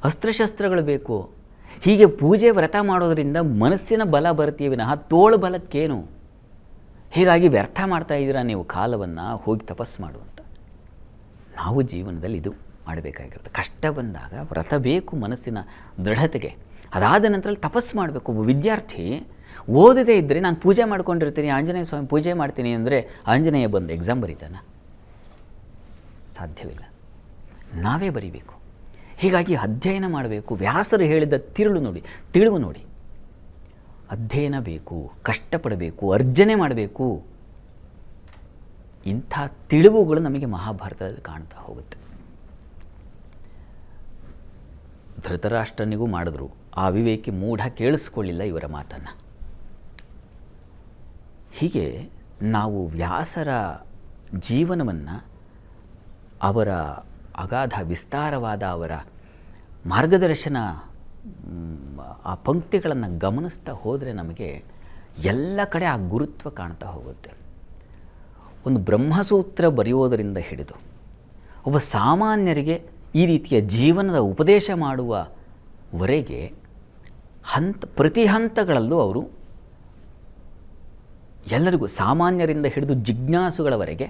ಅಸ್ತ್ರಶಸ್ತ್ರಗಳು ಬೇಕು. ಹೀಗೆ ಪೂಜೆ ವ್ರತ ಮಾಡೋದರಿಂದ ಮನಸ್ಸಿನ ಬಲ ಬರ್ತೀವಿ ವಿನಃ ತೋಳು ಬಲಕ್ಕೇನು. ಹೀಗಾಗಿ ವ್ಯರ್ಥ ಮಾಡ್ತಾ ಇದ್ದೀರಾ ನೀವು ಕಾಲವನ್ನು, ಹೋಗಿ ತಪಸ್ಸು ಮಾಡುವಂತ. ನಾವು ಜೀವನದಲ್ಲಿ ಇದು ಮಾಡಬೇಕಾಗಿರುತ್ತೆ. ಕಷ್ಟ ಬಂದಾಗ ವ್ರತ ಬೇಕು ಮನಸ್ಸಿನ ದೃಢತೆಗೆ. ಅದಾದ ನಂತರ ತಪಸ್ಸು ಮಾಡಬೇಕು. ಒಬ್ಬ ವಿದ್ಯಾರ್ಥಿ ಓದದೇ ಇದ್ದರೆ, ನಾನು ಪೂಜೆ ಮಾಡ್ಕೊಂಡಿರ್ತೀನಿ, ಆಂಜನೇಯ ಸ್ವಾಮಿ ಪೂಜೆ ಮಾಡ್ತೀನಿ ಅಂದರೆ ಆಂಜನೇಯ ಬಂದು ಎಕ್ಸಾಮ್ ಬರೀತಾನ? ಸಾಧ್ಯವಿಲ್ಲ. ನಾವೇ ಬರೀಬೇಕು. ಹೀಗಾಗಿ ಅಧ್ಯಯನ ಮಾಡಬೇಕು. ವ್ಯಾಸರು ಹೇಳಿದ ತಿಳಿವು ನೋಡಿ. ಅಧ್ಯಯನ ಬೇಕು, ಕಷ್ಟಪಡಬೇಕು, ಅರ್ಜನೆ ಮಾಡಬೇಕು. ಇಂಥ ತಿಳಿವುಗಳು ನಮಗೆ ಮಹಾಭಾರತದಲ್ಲಿ ಕಾಣ್ತಾ ಹೋಗುತ್ತೆ. ಧೃತರಾಷ್ಟ್ರನಿಗೂ ಮಾಡಿದ್ರು. ಆ ಅವಿವೇಕಿ ಮೂಢ ಕೇಳಿಸ್ಕೊಳ್ಳಿಲ್ಲ ಇವರ ಮಾತನ್ನು. ಹೀಗೆ ನಾವು ವ್ಯಾಸರ ಜೀವನವನ್ನು, ಅವರ ಅಗಾಧ ವಿಸ್ತಾರವಾದ ಅವರ ಮಾರ್ಗದರ್ಶನ, ಆ ಪಂಕ್ತಿಗಳನ್ನು ಗಮನಿಸ್ತಾ ಹೋದರೆ ನಮಗೆ ಎಲ್ಲ ಕಡೆ ಆ ಗುರುತ್ವ ಕಾಣ್ತಾ ಹೋಗುತ್ತೆ. ಒಂದು ಬ್ರಹ್ಮಸೂತ್ರ ಬರೆಯೋದರಿಂದ ಹಿಡಿದು ಒಬ್ಬ ಸಾಮಾನ್ಯರಿಗೆ ಈ ರೀತಿಯ ಜೀವನದ ಉಪದೇಶ ಮಾಡುವವರೆಗೆ ಪ್ರತಿ ಹಂತಗಳಲ್ಲೂ ಅವರು ಎಲ್ಲರಿಗೂ, ಸಾಮಾನ್ಯರಿಂದ ಹಿಡಿದು ಜಿಜ್ಞಾಸುಗಳವರೆಗೆ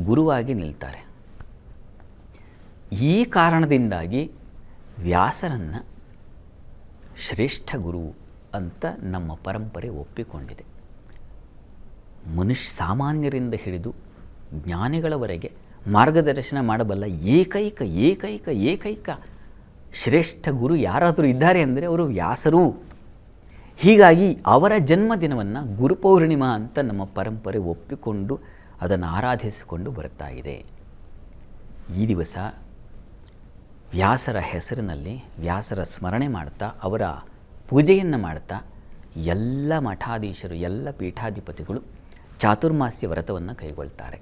ಗುರುವಾಗಿ ನಿಲ್ತಾರೆ. ಈ ಕಾರಣದಿಂದಾಗಿ ವ್ಯಾಸರನ್ನು ಶ್ರೇಷ್ಠ ಗುರು ಅಂತ ನಮ್ಮ ಪರಂಪರೆ ಒಪ್ಪಿಕೊಂಡಿದೆ. ಸಾಮಾನ್ಯರಿಂದ ಹಿಡಿದು ಜ್ಞಾನಿಗಳವರೆಗೆ ಮಾರ್ಗದರ್ಶನ ಮಾಡಬಲ್ಲ ಏಕೈಕ ಶ್ರೇಷ್ಠ ಗುರು ಯಾರಾದರೂ ಇದ್ದಾರೆ ಅಂದರೆ ಅವರು ವ್ಯಾಸರು. ಹೀಗಾಗಿ ಅವರ ಜನ್ಮದಿನವನ್ನು ಗುರುಪೌರ್ಣಿಮಾ ಅಂತ ನಮ್ಮ ಪರಂಪರೆ ಒಪ್ಪಿಕೊಂಡು ಅದನ್ನು ಆರಾಧಿಸಿಕೊಂಡು ಬರ್ತಾ ಇದೆ. ಈ ದಿವಸ ವ್ಯಾಸರ ಹೆಸರಿನಲ್ಲಿ ವ್ಯಾಸರ ಸ್ಮರಣೆ ಮಾಡ್ತಾ, ಅವರ ಪೂಜೆಯನ್ನು ಮಾಡ್ತಾ ಎಲ್ಲ ಮಠಾಧೀಶರು, ಎಲ್ಲ ಪೀಠಾಧಿಪತಿಗಳು ಚಾತುರ್ಮಾಸ್ಯ ವ್ರತವನ್ನು ಕೈಗೊಳ್ತಾರೆ.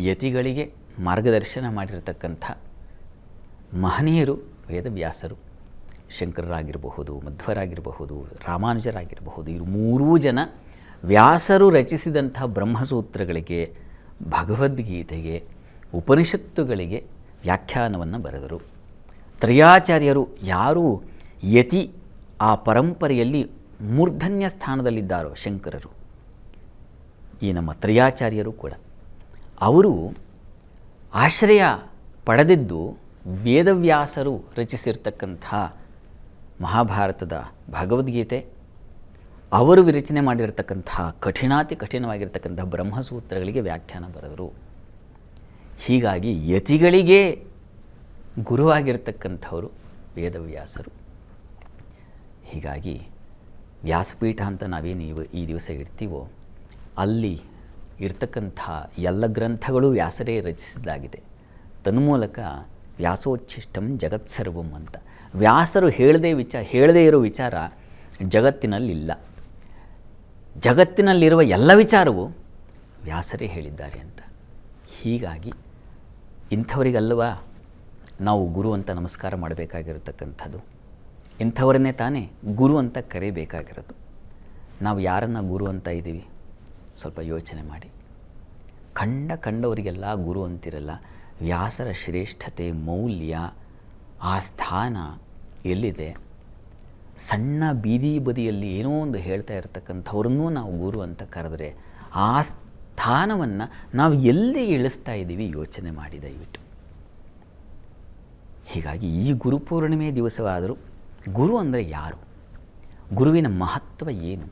ಯತಿಗಳಿಗೆ ಮಾರ್ಗದರ್ಶನ ಮಾಡಿರತಕ್ಕಂಥ ಮಹನೀಯರು ವೇದವ್ಯಾಸರು. ಶಂಕರರಾಗಿರಬಹುದು, ಮಧ್ವರಾಗಿರಬಹುದು, ರಾಮಾನುಜರಾಗಿರಬಹುದು. ಇವರು ಮೂರೂ ಜನ ವ್ಯಾಸರು ರಚಿಸಿದಂಥ ಬ್ರಹ್ಮಸೂತ್ರಗಳಿಗೆ, ಭಗವದ್ಗೀತೆಗೆ, ಉಪನಿಷತ್ತುಗಳಿಗೆ ವ್ಯಾಖ್ಯಾನವನ್ನು ಬರೆದರು. ತ್ರಯಾಚಾರ್ಯರು, ಯಾರು ಯತಿ ಆ ಪರಂಪರೆಯಲ್ಲಿ ಮೂರ್ಧನ್ಯ ಸ್ಥಾನದಲ್ಲಿದ್ದಾರೋ ಶಂಕರರು, ಈ ನಮ್ಮ ತ್ರಯಾಚಾರ್ಯರು ಕೂಡ, ಅವರು ಆಶ್ರಯ ಪಡೆದಿದ್ದು ವೇದವ್ಯಾಸರು ರಚಿಸಿರ್ತಕ್ಕಂಥ ಮಹಾಭಾರತದ ಭಗವದ್ಗೀತೆ, ಅವರು ವಿರಚನೆ ಮಾಡಿರತಕ್ಕಂಥ ಕಠಿಣವಾಗಿರ್ತಕ್ಕಂಥ ಬ್ರಹ್ಮಸೂತ್ರಗಳಿಗೆ ವ್ಯಾಖ್ಯಾನ ಬರೆದರು. ಹೀಗಾಗಿ ಯತಿಗಳಿಗೆ ಗುರುವಾಗಿರ್ತಕ್ಕಂಥವರು ವೇದವ್ಯಾಸರು. ಹೀಗಾಗಿ ವ್ಯಾಸಪೀಠ ಅಂತ ನಾವೇನು ಈ ದಿವಸ ಇಡ್ತೀವೋ, ಅಲ್ಲಿ ಇರ್ತಕ್ಕಂಥ ಎಲ್ಲ ಗ್ರಂಥಗಳು ವ್ಯಾಸರೇ ರಚಿಸಲಾಗಿದೆ. ತನ್ಮೂಲಕ ವ್ಯಾಸೋಚ್ಛಿಷ್ಟಂ ಜಗತ್ಸರ್ವಂ ಅಂತ. ವ್ಯಾಸರು ಹೇಳದೇ ಇರೋ ವಿಚಾರ ಜಗತ್ತಿನಲ್ಲಿಲ್ಲ. ಜಗತ್ತಿನಲ್ಲಿರುವ ಎಲ್ಲ ವಿಚಾರವು ವ್ಯಾಸರೇ ಹೇಳಿದ್ದಾರೆ ಅಂತ. ಹೀಗಾಗಿ ಇಂಥವರಿಗಲ್ವಾ ನಾವು ಗುರು ಅಂತ ನಮಸ್ಕಾರ ಮಾಡಬೇಕಾಗಿರತಕ್ಕಂಥದ್ದು. ಇಂಥವರನ್ನೇ ತಾನೇ ಗುರು ಅಂತ ಕರೀಬೇಕಾಗಿರೋದು. ನಾವು ಯಾರನ್ನು ಗುರು ಅಂತ ಇದ್ದೀವಿ ಸ್ವಲ್ಪ ಯೋಚನೆ ಮಾಡಿ. ಕಂಡವರಿಗೆಲ್ಲ ಗುರು ಅಂತಿರಲ್ಲ. ವ್ಯಾಸರ ಶ್ರೇಷ್ಠತೆ, ಮೌಲ್ಯ, ಆ ಸ್ಥಾನ ಎಲ್ಲಿದೆ? ಸಣ್ಣ ಬೀದಿ ಬದಿಯಲ್ಲಿ ಏನೋ ಒಂದು ಹೇಳ್ತಾ ಇರತಕ್ಕಂಥವ್ರನ್ನೂ ನಾವು ಗುರು ಅಂತ ಕರೆದ್ರೆ ಆ ಸ್ಥಾನವನ್ನು ನಾವು ಎಲ್ಲಿಗೆ ಇಳಿಸ್ತಾ ಇದ್ದೀವಿ ಯೋಚನೆ ಮಾಡಿ ದಯವಿಟ್ಟು. ಹೀಗಾಗಿ ಈ ಗುರುಪೂರ್ಣಿಮೆ ದಿವಸವಾದರೂ ಗುರು ಅಂದರೆ ಯಾರು? ಗುರುವಿನ ಮಹತ್ವ ಏನು?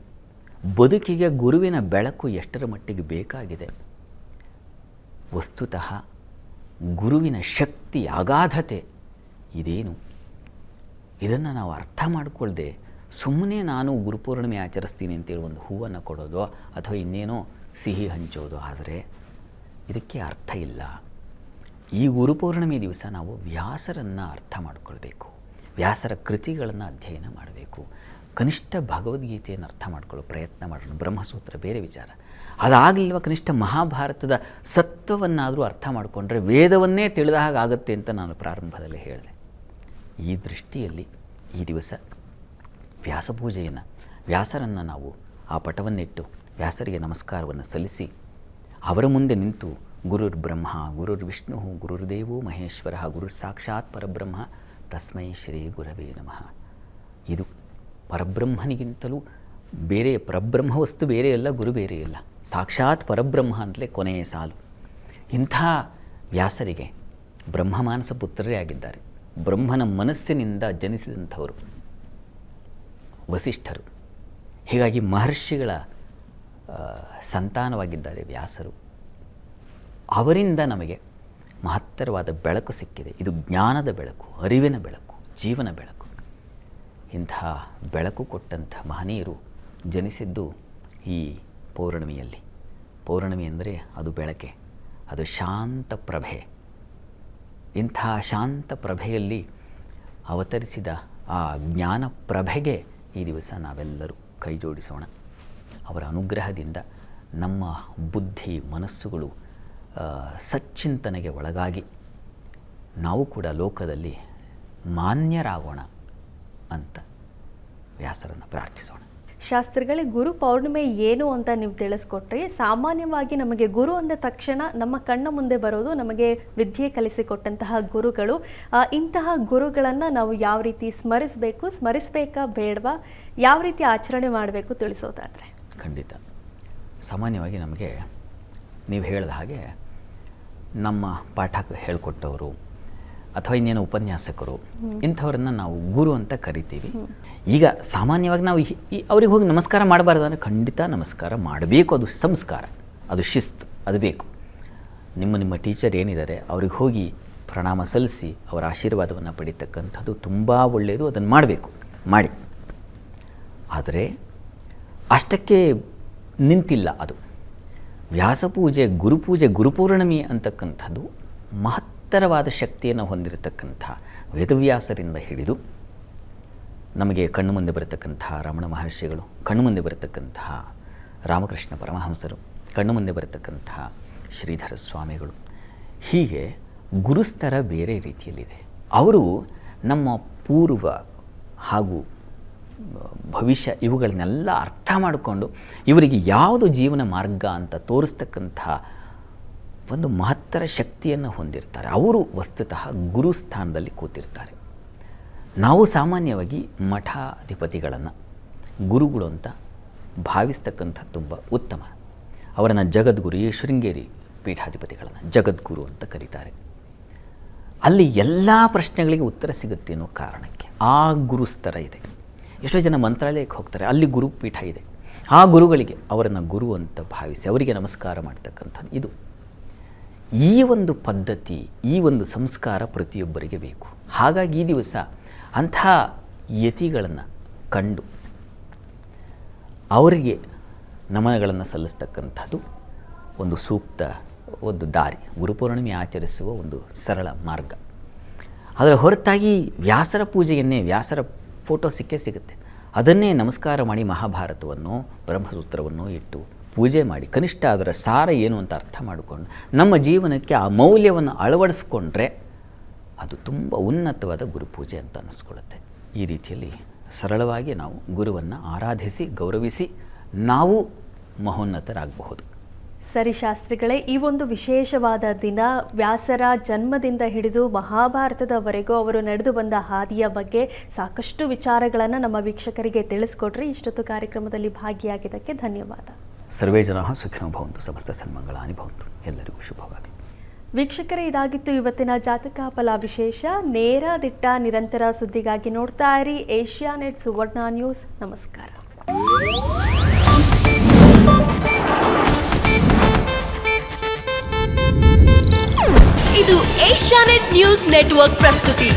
ಬದುಕಿಗೆ ಗುರುವಿನ ಬೆಳಕು ಎಷ್ಟರ ಮಟ್ಟಿಗೆ ಬೇಕಾಗಿದೆ? ವಸ್ತುತಃ ಗುರುವಿನ ಶಕ್ತಿ, ಅಗಾಧತೆ ಇದೇನು? ಇದನ್ನು ನಾವು ಅರ್ಥ ಮಾಡಿಕೊಳ್ಳದೆ ಸುಮ್ಮನೆ ನಾನು ಗುರುಪೂರ್ಣಿಮೆ ಆಚರಿಸ್ತೀನಿ ಅಂತೇಳಿ ಒಂದು ಹೂವನ್ನು ಕೊಡೋದು ಅಥವಾ ಇನ್ನೇನೋ ಸಿಹಿ ಹಂಚೋದು ಆದರೆ ಇದಕ್ಕೆ ಅರ್ಥ ಇಲ್ಲ. ಈ ಗುರುಪೌರ್ಣಿಮೆ ದಿವಸ ನಾವು ವ್ಯಾಸರನ್ನು ಅರ್ಥ ಮಾಡಿಕೊಳ್ಬೇಕು. ವ್ಯಾಸರ ಕೃತಿಗಳನ್ನು ಅಧ್ಯಯನ ಮಾಡಬೇಕು. ಕನಿಷ್ಠ ಭಗವದ್ಗೀತೆಯನ್ನು ಅರ್ಥ ಮಾಡಿಕೊಳ್ಳೋ ಪ್ರಯತ್ನ ಮಾಡೋಣ. ಬ್ರಹ್ಮಸೂತ್ರ ಬೇರೆ ವಿಚಾರ, ಅದಾಗಲಿಲ್ವ ಕನಿಷ್ಠ ಮಹಾಭಾರತದ ಸತ್ವವನ್ನಾದರೂ ಅರ್ಥ ಮಾಡಿಕೊಂಡ್ರೆ ವೇದವನ್ನೇ ತಿಳಿದ ಹಾಗಾಗುತ್ತೆ ಅಂತ ನಾನು ಪ್ರಾರಂಭದಲ್ಲಿ ಹೇಳಿದೆ. ಈ ದೃಷ್ಟಿಯಲ್ಲಿ ಈ ದಿವಸ ವ್ಯಾಸಪೂಜೆಯನ್ನು, ವ್ಯಾಸರನ್ನು ನಾವು ಆ ಪಟವನ್ನಿಟ್ಟು ವ್ಯಾಸರಿಗೆ ನಮಸ್ಕಾರವನ್ನು ಸಲ್ಲಿಸಿ ಅವರ ಮುಂದೆ ನಿಂತು ಗುರುರ್ ಬ್ರಹ್ಮ ಗುರುರ್ ವಿಷ್ಣು ಗುರುರ್ದೇವೋ ಮಹೇಶ್ವರ ಗುರುರ್ ಸಾಕ್ಷಾತ್ ಪರಬ್ರಹ್ಮ ತಸ್ಮೈ ಶ್ರೀ ಗುರವೇ ನಮಃ. ಇದು ಪರಬ್ರಹ್ಮನಿಗಿಂತಲೂ ಬೇರೆ, ಪರಬ್ರಹ್ಮ ವಸ್ತು ಬೇರೆಯಲ್ಲ, ಗುರು ಬೇರೆಯಲ್ಲ, ಸಾಕ್ಷಾತ್ ಪರಬ್ರಹ್ಮ ಅಂತಲೇ ಕೊನೆಯ ಸಾಲು. ಇಂಥ ವ್ಯಾಸರಿಗೆ ಬ್ರಹ್ಮಮಾನಸ ಪುತ್ರರೇ ಆಗಿದ್ದಾರೆ. ಬ್ರಹ್ಮನ ಮನಸ್ಸಿನಿಂದ ಜನಿಸಿದಂಥವರು ವಸಿಷ್ಠರು. ಹೀಗಾಗಿ ಮಹರ್ಷಿಗಳ ಸಂತಾನವಾಗಿದ್ದಾರೆ ವ್ಯಾಸರು. ಅವರಿಂದ ನಮಗೆ ಮಹತ್ತರವಾದ ಬೆಳಕು ಸಿಕ್ಕಿದೆ. ಇದು ಜ್ಞಾನದ ಬೆಳಕು, ಅರಿವಿನ ಬೆಳಕು, ಜೀವನ ಬೆಳಕು. ಇಂಥ ಬೆಳಕು ಕೊಟ್ಟಂಥ ಮಹನೀಯರು ಜನಿಸಿದ್ದು ಈ ಪೌರ್ಣಿಮೆಯಲ್ಲಿ. ಪೌರ್ಣಿಮೆ ಅಂದರೆ ಅದು ಬೆಳಕೆ, ಅದು ಶಾಂತ ಪ್ರಭೆ. ಇಂಥ ಶಾಂತ ಪ್ರಭೆಯಲ್ಲಿ ಅವತರಿಸಿದ ಆ ಜ್ಞಾನ ಪ್ರಭೆಗೆ ಈ ದಿವಸ ನಾವೆಲ್ಲರೂ ಕೈ ಜೋಡಿಸೋಣ. ಅವರ ಅನುಗ್ರಹದಿಂದ ನಮ್ಮ ಬುದ್ಧಿ ಮನಸ್ಸುಗಳು ಸಚ್ಚಿಂತನೆಗೆ ಒಳಗಾಗಿ ನಾವು ಕೂಡ ಲೋಕದಲ್ಲಿ ಮಾನ್ಯರಾಗೋಣ ಅಂತ ವ್ಯಾಸರನ್ನು ಪ್ರಾರ್ಥಿಸೋಣ. ಶಾಸ್ತ್ರಿಗಳೇ, ಗುರು ಪೌರ್ಣಿಮೆ ಏನು ಅಂತ ನೀವು ತಿಳಿಸ್ಕೊಟ್ರಿ. ಸಾಮಾನ್ಯವಾಗಿ ನಮಗೆ ಗುರು ಅಂದ ತಕ್ಷಣ ನಮ್ಮ ಕಣ್ಣ ಮುಂದೆ ಬರೋದು ನಮಗೆ ವಿದ್ಯೆ ಕಲಿಸಿಕೊಟ್ಟಂತಹ ಗುರುಗಳು. ಇಂತಹ ಗುರುಗಳನ್ನು ನಾವು ಯಾವ ರೀತಿ ಸ್ಮರಿಸಬೇಕು, ಸ್ಮರಿಸಬೇಕಾ ಬೇಡವಾ, ಯಾವ ರೀತಿ ಆಚರಣೆ ಮಾಡಬೇಕು ತಿಳಿಸೋದಾದರೆ? ಖಂಡಿತ. ಸಾಮಾನ್ಯವಾಗಿ ನಮಗೆ ನೀವು ಹೇಳಿದ ಹಾಗೆ ನಮ್ಮ ಪಾಠ ಹೇಳಿಕೊಟ್ಟವರು ಅಥವಾ ಇನ್ನೇನು ಉಪನ್ಯಾಸಕರು ಇಂಥವ್ರನ್ನ ನಾವು ಗುರು ಅಂತ ಕರಿತೀವಿ. ಈಗ ಸಾಮಾನ್ಯವಾಗಿ ನಾವು ಅವ್ರಿಗೆ ಹೋಗಿ ನಮಸ್ಕಾರ ಮಾಡಬಾರ್ದು ಅಂದರೆ ಖಂಡಿತ ನಮಸ್ಕಾರ ಮಾಡಬೇಕು. ಅದು ಸಂಸ್ಕಾರ, ಅದು ಶಿಸ್ತು, ಅದು ಬೇಕು. ನಿಮ್ಮ ಟೀಚರ್ ಏನಿದ್ದಾರೆ ಅವ್ರಿಗೆ ಹೋಗಿ ಪ್ರಣಾಮ ಸಲ್ಲಿಸಿ ಅವರ ಆಶೀರ್ವಾದವನ್ನು ಪಡೀತಕ್ಕಂಥದ್ದು ತುಂಬ ಒಳ್ಳೆಯದು. ಅದನ್ನು ಮಾಡಬೇಕು, ಮಾಡಿ. ಆದರೆ ಅಷ್ಟಕ್ಕೆ ನಿಂತಿಲ್ಲ. ಅದು ವ್ಯಾಸಪೂಜೆ, ಗುರುಪೂಜೆ, ಗುರುಪೂರ್ಣಿಮೆ ಅಂತಕ್ಕಂಥದ್ದು ಮಹತ್ತರವಾದ ಶಕ್ತಿಯನ್ನು ಹೊಂದಿರತಕ್ಕಂಥ ವೇದವ್ಯಾಸರಿಂದ ಹಿಡಿದು ನಮಗೆ ಕಣ್ಣು ಮುಂದೆ ಬರತಕ್ಕಂಥ ರಮಣ ಮಹರ್ಷಿಗಳು, ಕಣ್ಣು ಮುಂದೆ ಬರತಕ್ಕಂತಹ ರಾಮಕೃಷ್ಣ ಪರಮಹಂಸರು, ಕಣ್ಣು ಮುಂದೆ ಬರತಕ್ಕಂತಹ ಶ್ರೀಧರ ಸ್ವಾಮಿಗಳು, ಹೀಗೆ ಗುರುಸ್ತರ ಬೇರೆ ರೀತಿಯಲ್ಲಿದೆ. ಅವರು ನಮ್ಮ ಪೂರ್ವ ಹಾಗೂ ಭವಿಷ್ಯ ಇವುಗಳನ್ನೆಲ್ಲ ಅರ್ಥ ಮಾಡಿಕೊಂಡು ಇವರಿಗೆ ಯಾವುದು ಜೀವನ ಮಾರ್ಗ ಅಂತ ತೋರಿಸ್ತಕ್ಕಂಥ ಒಂದು ಮಹತ್ತರ ಶಕ್ತಿಯನ್ನು ಹೊಂದಿರ್ತಾರೆ. ಅವರು ವಸ್ತುತಃ ಗುರು ಸ್ಥಾನದಲ್ಲಿ ಕೂತಿರ್ತಾರೆ. ನಾವು ಸಾಮಾನ್ಯವಾಗಿ ಮಠಾಧಿಪತಿಗಳನ್ನು ಗುರುಗಳು ಅಂತ ಭಾವಿಸ್ತಕ್ಕಂಥ ತುಂಬ ಉತ್ತಮ. ಅವರನ್ನು ಜಗದ್ಗುರು, ಈ ಶೃಂಗೇರಿ ಪೀಠಾಧಿಪತಿಗಳನ್ನು ಜಗದ್ಗುರು ಅಂತ ಕರೀತಾರೆ. ಅಲ್ಲಿ ಎಲ್ಲ ಪ್ರಶ್ನೆಗಳಿಗೆ ಉತ್ತರ ಸಿಗುತ್ತೆ ಅನ್ನೋ ಕಾರಣಕ್ಕೆ ಆ ಗುರುಸ್ತರ ಇದೆ. ಎಷ್ಟೋ ಜನ ಮಂತ್ರಾಲಯಕ್ಕೆ ಹೋಗ್ತಾರೆ, ಅಲ್ಲಿ ಗುರುಪೀಠ ಇದೆ. ಆ ಗುರುಗಳಿಗೆ ಅವರನ್ನು ಗುರು ಅಂತ ಭಾವಿಸಿ ಅವರಿಗೆ ನಮಸ್ಕಾರ ಮಾಡ್ತಕ್ಕಂಥದ್ದು ಇದು. ಈ ಒಂದು ಪದ್ಧತಿ, ಈ ಒಂದು ಸಂಸ್ಕಾರ ಪ್ರತಿಯೊಬ್ಬರಿಗೆ ಬೇಕು. ಹಾಗಾಗಿ ಈ ದಿವಸ ಅಂಥ ಯತಿಗಳನ್ನು ಕಂಡು ಅವರಿಗೆ ನಮನಗಳನ್ನು ಸಲ್ಲಿಸ್ತಕ್ಕಂಥದ್ದು ಒಂದು ಸೂಕ್ತ, ಒಂದು ದಾರಿ. ಗುರುಪೌರ್ಣಿಮೆ ಆಚರಿಸುವ ಒಂದು ಸರಳ ಮಾರ್ಗ. ಅದರ ಹೊರತಾಗಿ ವ್ಯಾಸರ ಪೂಜೆಯನ್ನೇ, ವ್ಯಾಸರ ಫೋಟೋ ಸಿಗುತ್ತೆ, ಅದನ್ನೇ ನಮಸ್ಕಾರ ಮಾಡಿ ಮಹಾಭಾರತವನ್ನು, ಬ್ರಹ್ಮಸೂತ್ರವನ್ನು ಇಟ್ಟು ಪೂಜೆ ಮಾಡಿ ಕನಿಷ್ಠ ಅದರ ಸಾರ ಏನು ಅಂತ ಅರ್ಥ ಮಾಡಿಕೊಂಡು ನಮ್ಮ ಜೀವನಕ್ಕೆ ಆ ಮೌಲ್ಯವನ್ನು ಅಳವಡಿಸ್ಕೊಂಡ್ರೆ ಅದು ತುಂಬ ಉನ್ನತವಾದ ಗುರುಪೂಜೆ ಅಂತ ಅನ್ನಿಸ್ಕೊಳ್ಳುತ್ತೆ. ಈ ರೀತಿಯಲ್ಲಿ ಸರಳವಾಗಿ ನಾವು ಗುರುವನ್ನು ಆರಾಧಿಸಿ ಗೌರವಿಸಿ ನಾವು ಮಹೋನ್ನತರಾಗಬಹುದು. ಸರಿ ಶಾಸ್ತ್ರಿಗಳೇ, ಈ ಒಂದು ವಿಶೇಷವಾದ ದಿನ ವ್ಯಾಸರ ಜನ್ಮದಿಂದ ಹಿಡಿದು ಮಹಾಭಾರತದವರೆಗೂ ಅವರು ನಡೆದು ಬಂದ ಹಾದಿಯ ಬಗ್ಗೆ ಸಾಕಷ್ಟು ವಿಚಾರಗಳನ್ನು ನಮ್ಮ ವೀಕ್ಷಕರಿಗೆ ತಿಳಿಸ್ಕೊಟ್ರಿ. ಇಷ್ಟೊತ್ತು ಕಾರ್ಯಕ್ರಮದಲ್ಲಿ ಭಾಗಿಯಾಗಿದ್ದಕ್ಕೆ ಧನ್ಯವಾದ. ಸರ್ವೇ ಜನಾಃ ಸುಖಿನೋ ಭವಂತು, ಸಮಸ್ತ ಸನ್ಮಂಗಳಾನಿ ಭವಂತು. ಎಲ್ಲರಿಗೂ ಶುಭವಾಗಲಿ. ವೀಕ್ಷಕರೇ, ಇದಾಗಿತ್ತು ಇವತ್ತಿನ ಜಾತಕ ಫಲ ವಿಶೇಷ. ನೇರ ದಿಟ್ಟ ನಿರಂತರ ಸುದ್ದಿಗಾಗಿ ನೋಡ್ತಾ ಇರಿ ಏಷ್ಯಾನೆಟ್ ಸುವರ್ಣ ನ್ಯೂಸ್. ನಮಸ್ಕಾರ. ಇದು ಏಷ್ಯಾನೆಟ್ ನ್ಯೂಸ್ ನೆಟ್ವರ್ಕ್ ಪ್ರಸ್ತುತಿ.